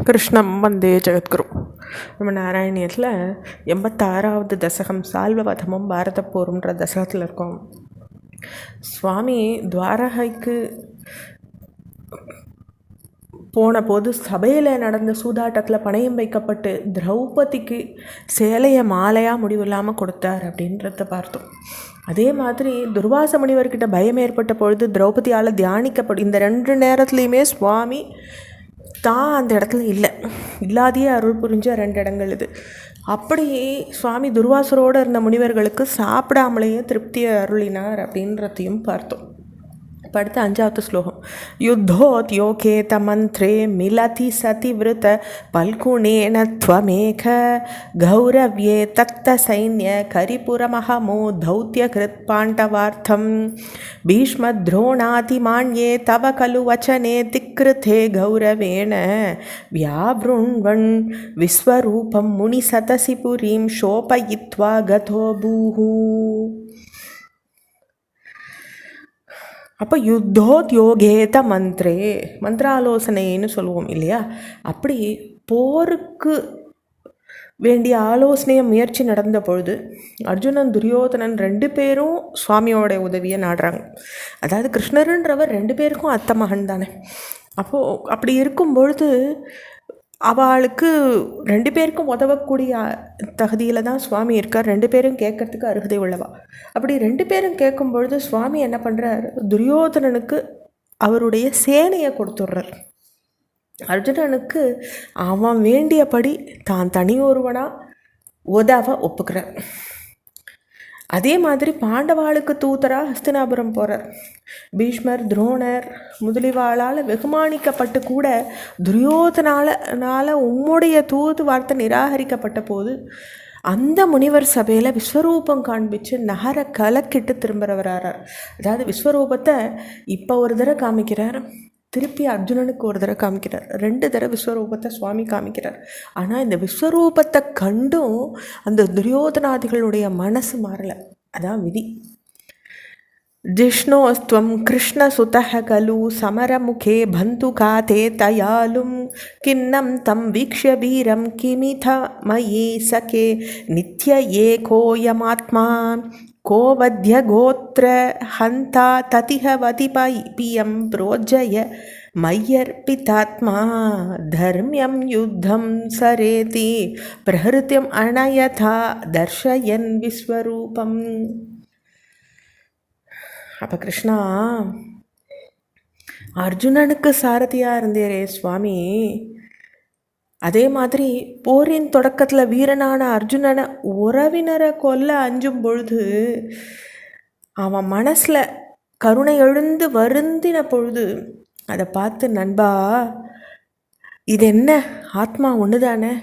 கிருஷ்ணம் வந்தே ஜெகத்குரு. நம்ம நாராயணியத்தில் 86வது தசகம் சால்வவதமும் பாரத போருன்ற தசகத்தில் இருக்கோம். சுவாமி துவாரகைக்கு போன போது சபையில் நடந்த சூதாட்டத்தில் பணயம் வைக்கப்பட்டு திரௌபதிக்கு சேலையை மாலையாக முடிவில்லாமல் கொடுத்தார் அப்படின்றத பார்த்தோம். அதே மாதிரி துர்வாச முனிவர்கிட்ட பயம் ஏற்பட்ட பொழுது திரௌபதியால் தியானிக்கப்படும் இந்த 2 நேரத்துலையுமே சுவாமி தான் அந்த இடத்துல இல்லாதையே அருள் புரிஞ்ச 2 இடங்கள் இது. அப்படி சுவாமி துர்வாசரோடு இருந்த முனிவர்களுக்கு சாப்பிடாமலேயே திருப்தியை அருளினார் அப்படின்றதையும் பார்த்தோம். அடுத்த 5வது ஸ்லோகம். யுத்தோத்யோகேத மந்த்ரே மிலதி சதி விருத பல்குணேன த்வமேக கௌரவ்யே தத்த சைன்ய கரிபுரமஹமோ தௌத்ய கிருத் பாண்டவார்த்தம் பீஷ்மத்ரோணாதிமான்யே தவ கலு வச்சனே திக்ருதே கௌரவேண வியாவ்ருண்வன் விஸ்வரூபம் முனி சதசி புரீம் ஷோபயித்வா கதோ பூஹு. அப்போ யுத்தோத்யோகேத மந்த்ரே, மந்திராலோசனைன்னு சொல்லுவோம் இல்லையா? அப்படி போருக்கு வேண்டிய ஆலோசனையை முயற்சி நடந்த பொழுது அர்ஜுனன் துரியோதனன் 2 பேரும் சுவாமியோட உதவியை நாடுறாங்க. அதாவது கிருஷ்ணருன்றவர் 2 பேருக்கும் அத்தை மகன் தானே. அப்போது அப்படி இருக்கும் பொழுது அவளுக்கு 2 பேருக்கும் உதவக்கூடிய தகுதியில் தான் சுவாமி இருக்கார். 2 பேரும் கேட்கறதுக்கு அருகதை உள்ளவா. அப்படி 2 பேரும் கேட்கும் பொழுது சுவாமி என்ன பண்ணுறார், துரியோதனனுக்கு அவருடைய சேனையை கொடுத்துட்றார். அர்ஜுனனுக்கு அவன் வேண்டியபடி தான் தனியொருவனாக உதவ ஒப்புக்கிறார். அதே மாதிரி பாண்டவாளுக்கு தூதராக ஹஸ்தினாபுரம் போகிறார். பீஷ்மர் துரோணர் முதலிவாளால் வெகுமானிக்கப்பட்டு கூட துரியோதனால உம்முடைய தூது வார்த்தை நிராகரிக்கப்பட்ட போது அந்த முனிவர் சபையில் விஸ்வரூபம் காண்பிச்சு நகரை கலக்கிட்டு திரும்ப வரார். அதாவது விஸ்வரூபத்தை இப்போ ஒரு தடவை காமிக்கிறார், திருப்பி அர்ஜுனனுக்கு ஒரு தடவை காமிக்கிறார், 2 தடவை விஸ்வரூபத்தை சுவாமி காமிக்கிறார். ஆனால் இந்த விஸ்வரூபத்தை கண்டும் அந்த துரியோதனாதிகளுடைய மனசு மாறலை. அதான் விதி. ஜிஷ்ணோஸ்துவம் கிருஷ்ணசுதஹ கலு சமரமுகே பந்துகாதே தயாலும் கிண்ணம் தம் வீக்ஷ்ய வீரம் கிமித மயி சகே நித்ய ஏகோயமாத்மா கோவத்ய கோத்ர ஹந்தா ததிஹ வதிபியம் ப்ரோஜய மய்யர்பிதாத்மா தர்மியம் யுத்தம் சரேதி பிரஹிருத்யம் அனயதா தர்ஷயன் விஸ்வரூபம். அப்போ கிருஷ்ணா அர்ஜுனனுக்கு சாரதியாக இருந்தேரே சுவாமி, அதே மாதிரி போரின் தொடக்கத்தில் வீரனான அர்ஜுனனை உறவினரை கொல்ல அஞ்சும் பொழுது அவன் மனசில் கருணை எழுந்து வருந்தின பொழுது அதை பார்த்து, நண்பா இது என்ன, ஆத்மா ஒன்று தானே,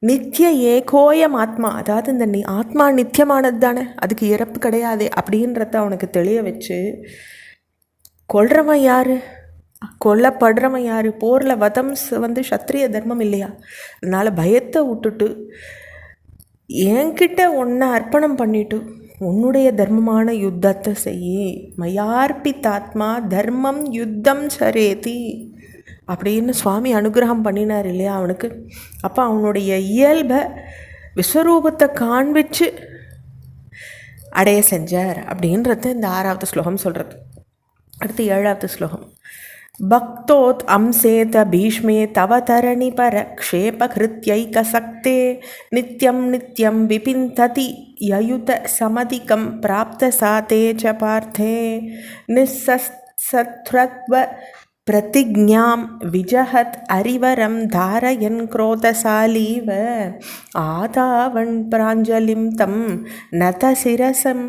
நித்திய ஏகோயம் ஆத்மா, அதாவது இந்த ஆத்மா நித்தியமானது தானே, அதுக்கு இறப்பு கிடையாது அப்படின்றத அவனுக்கு தெளிய வச்சு, கொல்றவன் யார், கொல்லப்படுறவன் யார், போரில் வதம் சத்திரிய தர்மம் இல்லையா? அதனால் பயத்தை விட்டுட்டு என்கிட்ட ஒன்றை அர்ப்பணம் பண்ணிட்டு உன்னுடைய தர்மமான யுத்தத்தை செய்யி, மயார்பிதாத்மா தர்மம் யுத்தம் சரேதி அப்படின்னு சுவாமி அனுகிரகம் பண்ணினார் இல்லையா அவனுக்கு. அப்போ அவனுடைய இயல்பை விஸ்வரூபத்தை காண்பிச்சு அடைய செஞ்சார் அப்படின்றது இந்த 6வது ஸ்லோகம் சொல்கிறது. அடுத்து 7வது ஸ்லோகம். பக்தோத் அம்சேத பீஷ்மே தவ தரணி பர க்ஷேபகிருத்யைக சக்தே நித்யம் நித்யம் விபிந்ததி யயுத சமதிகம் பிராப்த சாதே ச பார்த்தே நிஸ்ஸத்ரத்வ பிரதிஜ்ஞாம் விஜஹத் அரிவரம் தாரயன் குரோதசாலீவ ஆதாவன் பிராஞ்சலிம் தம் நத சிரசம்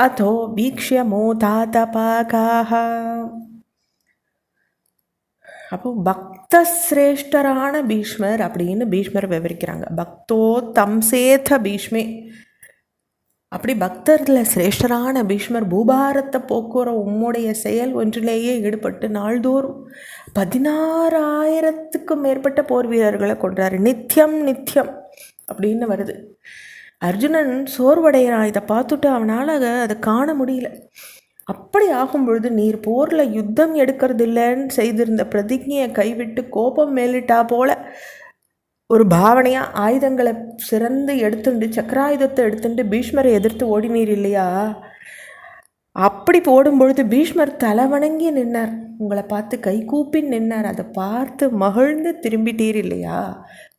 அதோ வீக்ஷ்ய மோதாதபாகாஹ. அப்போ பக்த சிரேஷ்டரான பீஷ்மர் அப்படின்னு பீஷ்மர் விவரிக்கிறாங்க. பக்தோ தம்சேத பீஷ்மே, அப்படி பக்தரில் சிரேஷ்டரான பீஷ்மர் பூபாரத்தை போக்குவர உம்முடைய செயல் ஒன்றிலேயே ஈடுபட்டு நாள்தோறும் 16,000க்கும் மேற்பட்ட போர் வீரர்களை கொன்றார். நித்தியம் நித்தியம் அப்படின்னு வருது. அர்ஜுனன் சோர்வடைகிறான். இதை பார்த்துட்டு அவனால் அதை காண முடியல. அப்படி ஆகும் பொழுது நீர் போரில் யுத்தம் எடுக்கிறது இல்லைன்னு செய்திருந்த பிரதிஜையை கைவிட்டு கோபம் மேலிட்டா போல ஒரு பாவனையாக ஆயுதங்களை சிறந்து எடுத்துட்டு சக்கராயுதத்தை எடுத்துட்டு பீஷ்மரை எதிர்த்து ஓடினீர் இல்லையா? அப்படி போடும்பொழுது பீஷ்மர் தலை வணங்கி நின்னார், உங்களை பார்த்து கை கூப்பி நின்னார். அதை பார்த்து மகிழ்ந்து திரும்பிட்டீர் இல்லையா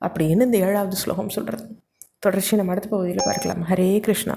அப்படின்னு இந்த 7வது ஸ்லோகம் சொல்கிறது. தொடர்ச்சி நம்ம அடுத்த பகுதியில் பார்க்கலாம். ஹரே கிருஷ்ணா.